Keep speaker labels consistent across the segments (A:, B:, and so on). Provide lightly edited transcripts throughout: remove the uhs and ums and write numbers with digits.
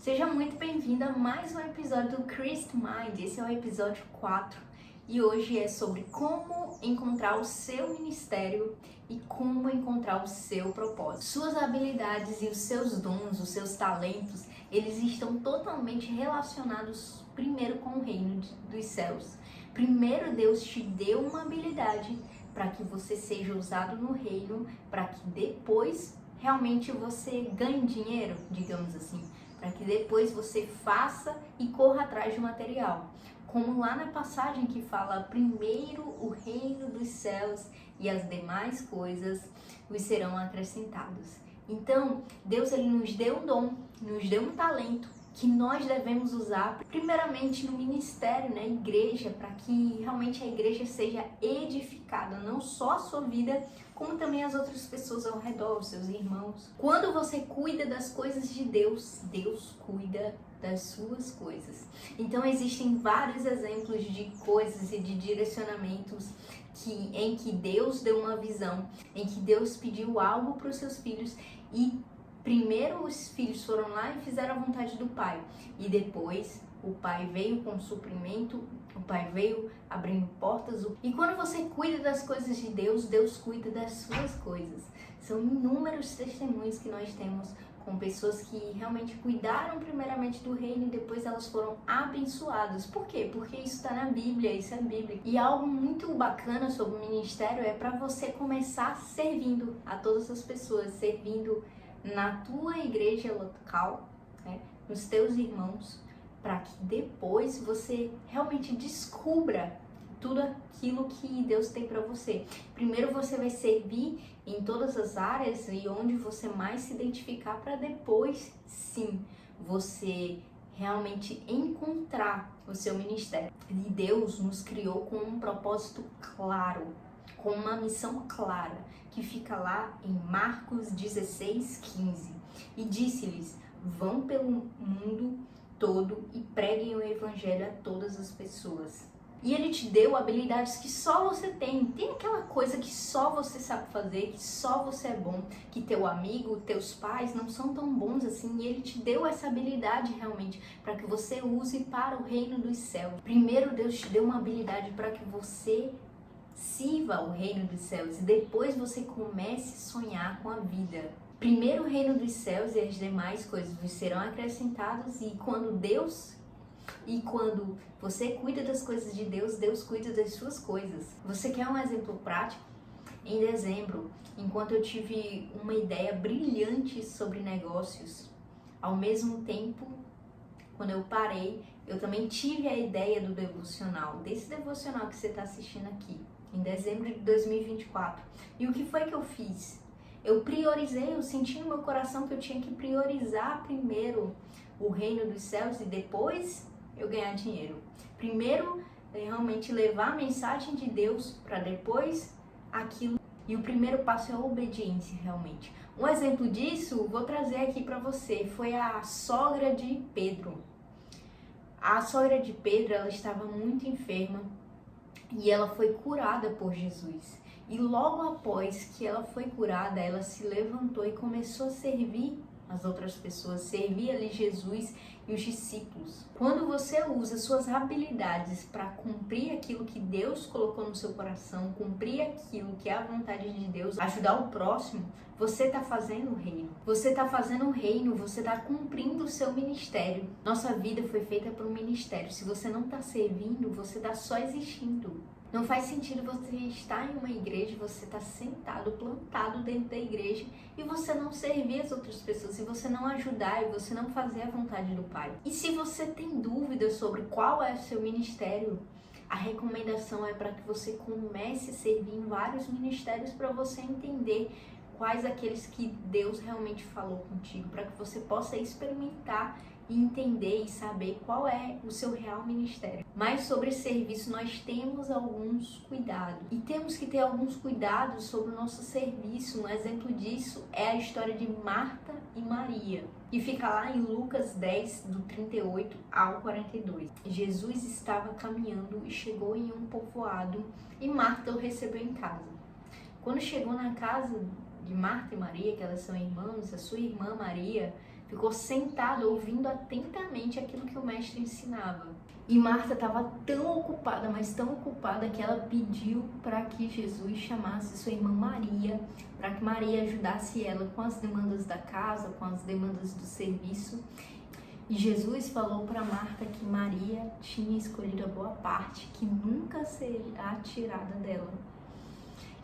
A: Seja muito bem-vinda a mais um episódio do Christ Mind. Esse é o episódio 4 e hoje é sobre como encontrar o seu ministério e como encontrar o seu propósito. Suas habilidades e os seus dons, os seus talentos, eles estão totalmente relacionados primeiro com o reino dos céus. Primeiro Deus te deu uma habilidade para que você seja usado no reino, para que depois realmente você ganhe dinheiro, digamos assim. Para que depois você faça e corra atrás de material. Como lá na passagem que fala, primeiro o reino dos céus e as demais coisas vos serão acrescentados. Então, Deus ele nos deu um dom, nos deu um talento que nós devemos usar primeiramente no ministério, na igreja, para que realmente a igreja seja edificada, não só a sua vida, como também as outras pessoas ao redor, os seus irmãos. Quando você cuida das coisas de Deus, Deus cuida das suas coisas. Então existem vários exemplos de coisas e de direcionamentos em que Deus deu uma visão, em que Deus pediu algo para os seus filhos e primeiro os filhos foram lá e fizeram a vontade do pai. E depois o pai veio com suprimento, o pai veio abrindo portas. E quando você cuida das coisas de Deus, Deus cuida das suas coisas. São inúmeros testemunhos que nós temos com pessoas que realmente cuidaram primeiramente do reino e depois elas foram abençoadas. Por quê? Porque isso está na Bíblia, isso é Bíblia. E algo muito bacana sobre o ministério é para você começar servindo a todas as pessoas, servindo na tua igreja local, né, nos teus irmãos, para que depois você realmente descubra tudo aquilo que Deus tem para você. Primeiro você vai servir em todas as áreas e onde você mais se identificar, para depois sim você realmente encontrar o seu ministério. E Deus nos criou com um propósito claro, com uma missão clara, que fica lá em Marcos 16:15. E disse-lhes: vão pelo mundo todo e preguem o evangelho a todas as pessoas. E ele te deu habilidades que só você tem. Tem aquela coisa que só você sabe fazer, que só você é bom, que teu amigo, teus pais não são tão bons assim. E ele te deu essa habilidade realmente para que você use para o reino dos céus. Primeiro Deus te deu uma habilidade para que você sirva o reino dos céus e depois você comece a sonhar com a vida. Primeiro o reino dos céus e as demais coisas vos serão acrescentadas. E quando você cuida das coisas de Deus, Deus cuida das suas coisas. Você quer um exemplo prático? Em dezembro, enquanto eu tive uma ideia brilhante sobre negócios, ao mesmo tempo, quando eu parei, eu também tive a ideia do devocional, desse devocional que você está assistindo aqui, em dezembro de 2024. E o que foi que eu fiz? Eu priorizei, eu senti no meu coração que eu tinha que priorizar primeiro o reino dos céus e depois eu ganhar dinheiro. Primeiro, realmente levar a mensagem de Deus para depois aquilo. E o primeiro passo é a obediência, realmente. Um exemplo disso, vou trazer aqui para você, foi a sogra de Pedro. A sogra de Pedro, ela estava muito enferma e ela foi curada por Jesus. E logo após que ela foi curada, ela se levantou e começou a servir as outras pessoas, servir ali Jesus e os discípulos. Quando você usa suas habilidades para cumprir aquilo que Deus colocou no seu coração, cumprir aquilo que é a vontade de Deus, ajudar o próximo, você está fazendo o reino. Você está fazendo o reino, você está cumprindo o seu ministério. Nossa vida foi feita para um ministério. Se você não está servindo, você está só existindo. Não faz sentido você estar em uma igreja, você estar sentado, plantado dentro da igreja e você não servir as outras pessoas, e você não ajudar, e você não fazer a vontade do Pai. E se você tem dúvidas sobre qual é o seu ministério, a recomendação é para que você comece a servir em vários ministérios para você entender quais aqueles que Deus realmente falou contigo, para que você possa experimentar e entender e saber qual é o seu real ministério. Mas sobre serviço nós temos alguns cuidados. E temos que ter alguns cuidados sobre o nosso serviço. Um exemplo disso é a história de Marta e Maria, que fica lá em Lucas 10, do 38 ao 42. Jesus estava caminhando e chegou em um povoado e Marta o recebeu em casa. Quando chegou na casa de Marta e Maria, que elas são irmãs, a sua irmã Maria ficou sentada ouvindo atentamente aquilo que o mestre ensinava. E Marta estava tão ocupada, mas tão ocupada, que ela pediu para que Jesus chamasse sua irmã Maria, para que Maria ajudasse ela com as demandas da casa, com as demandas do serviço. E Jesus falou para Marta que Maria tinha escolhido a boa parte, que nunca será tirada dela.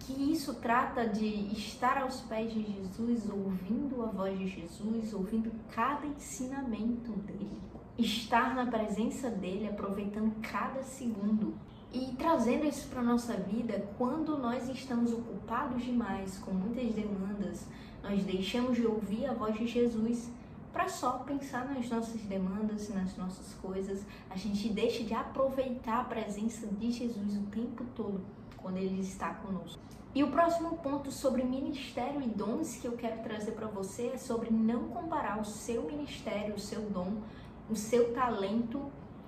A: Que isso trata de estar aos pés de Jesus, ouvindo a voz de Jesus, ouvindo cada ensinamento dele. Estar na presença dele, aproveitando cada segundo. E trazendo isso para a nossa vida, quando nós estamos ocupados demais, com muitas demandas, nós deixamos de ouvir a voz de Jesus para só pensar nas nossas demandas, nas nossas coisas. A gente deixa de aproveitar a presença de Jesus o tempo todo, quando ele está conosco. E o próximo ponto sobre ministério e dons que eu quero trazer para você é sobre não comparar o seu ministério, o seu dom, o seu talento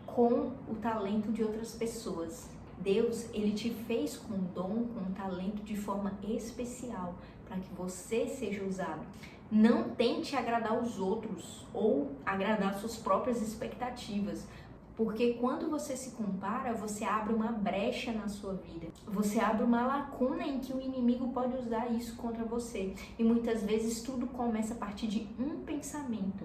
A: com o talento de outras pessoas. Deus, ele te fez com dom, com talento de forma especial para que você seja usado. Não tente agradar os outros ou agradar suas próprias expectativas, porque quando você se compara, você abre uma brecha na sua vida. Você abre uma lacuna em que o inimigo pode usar isso contra você. E muitas vezes tudo começa a partir de um pensamento.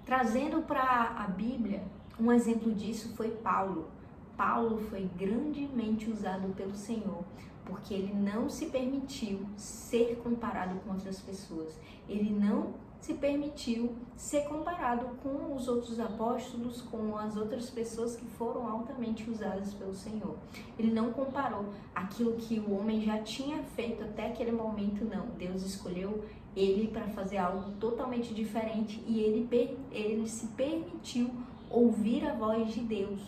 A: Trazendo para a Bíblia, um exemplo disso foi Paulo. Paulo foi grandemente usado pelo Senhor, porque ele não se permitiu ser comparado com outras pessoas. Ele não se permitiu ser comparado com os outros apóstolos, com as outras pessoas que foram altamente usadas pelo Senhor. Ele não comparou aquilo que o homem já tinha feito até aquele momento, não. Deus escolheu ele para fazer algo totalmente diferente e ele se permitiu ouvir a voz de Deus.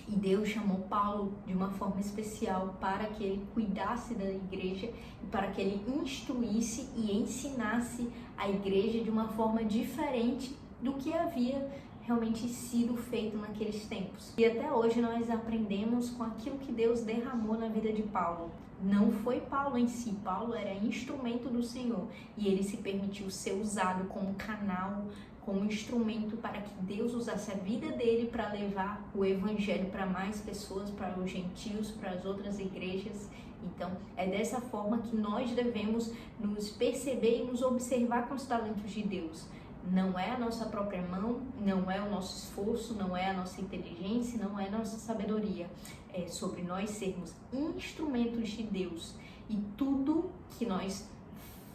A: E Deus chamou Paulo de uma forma especial para que ele cuidasse da igreja e para que ele instruísse e ensinasse a igreja de uma forma diferente do que havia realmente sido feito naqueles tempos. E até hoje nós aprendemos com aquilo que Deus derramou na vida de Paulo. Não foi Paulo em si, Paulo era instrumento do Senhor e ele se permitiu ser usado como canal, como instrumento para que Deus usasse a vida dele para levar o evangelho para mais pessoas, para os gentios, para as outras igrejas. Então, é dessa forma que nós devemos nos perceber e nos observar com os talentos de Deus. Não é a nossa própria mão, não é o nosso esforço, não é a nossa inteligência, não é a nossa sabedoria. É sobre nós sermos instrumentos de Deus. E tudo que nós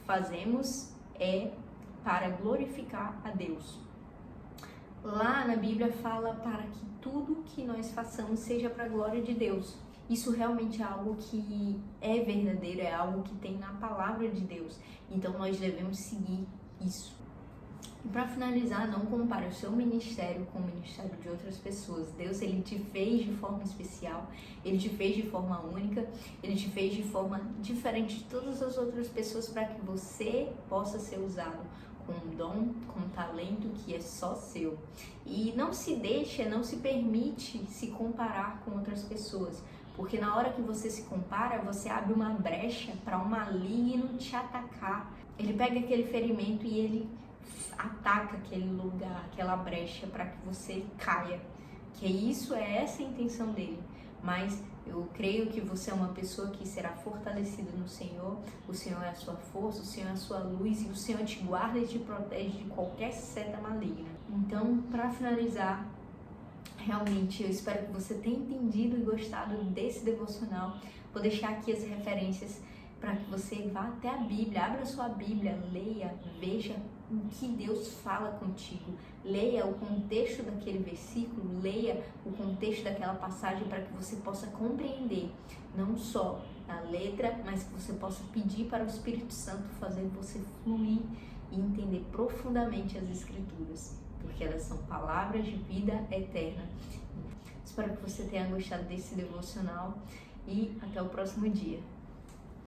A: fazemos é para glorificar a Deus. Lá na Bíblia fala para que tudo que nós façamos seja para a glória de Deus. Isso realmente é algo que é verdadeiro, é algo que tem na palavra de Deus. Então nós devemos seguir isso. E para finalizar, não compare o seu ministério com o ministério de outras pessoas. Deus, ele te fez de forma especial, ele te fez de forma única, ele te fez de forma diferente de todas as outras pessoas para que você possa ser usado com um dom, com um talento que é só seu. E não se deixa, não se permite se comparar com outras pessoas, porque na hora que você se compara, você abre uma brecha para um maligno te atacar. Ele pega aquele ferimento e ele ataca aquele lugar, aquela brecha para que você caia. Que isso é essa a intenção dele. Mas eu creio que você é uma pessoa que será fortalecida no Senhor. O Senhor é a sua força, o Senhor é a sua luz e o Senhor te guarda e te protege de qualquer seta maligna. Então, para finalizar, realmente eu espero que você tenha entendido e gostado desse devocional. Vou deixar aqui as referências para que você vá até a Bíblia, abra sua Bíblia, leia, veja o que Deus fala contigo, leia o contexto daquele versículo, leia o contexto daquela passagem para que você possa compreender, não só a letra, mas que você possa pedir para o Espírito Santo fazer você fluir e entender profundamente as Escrituras, porque elas são palavras de vida eterna. Espero que você tenha gostado desse devocional e até o próximo dia.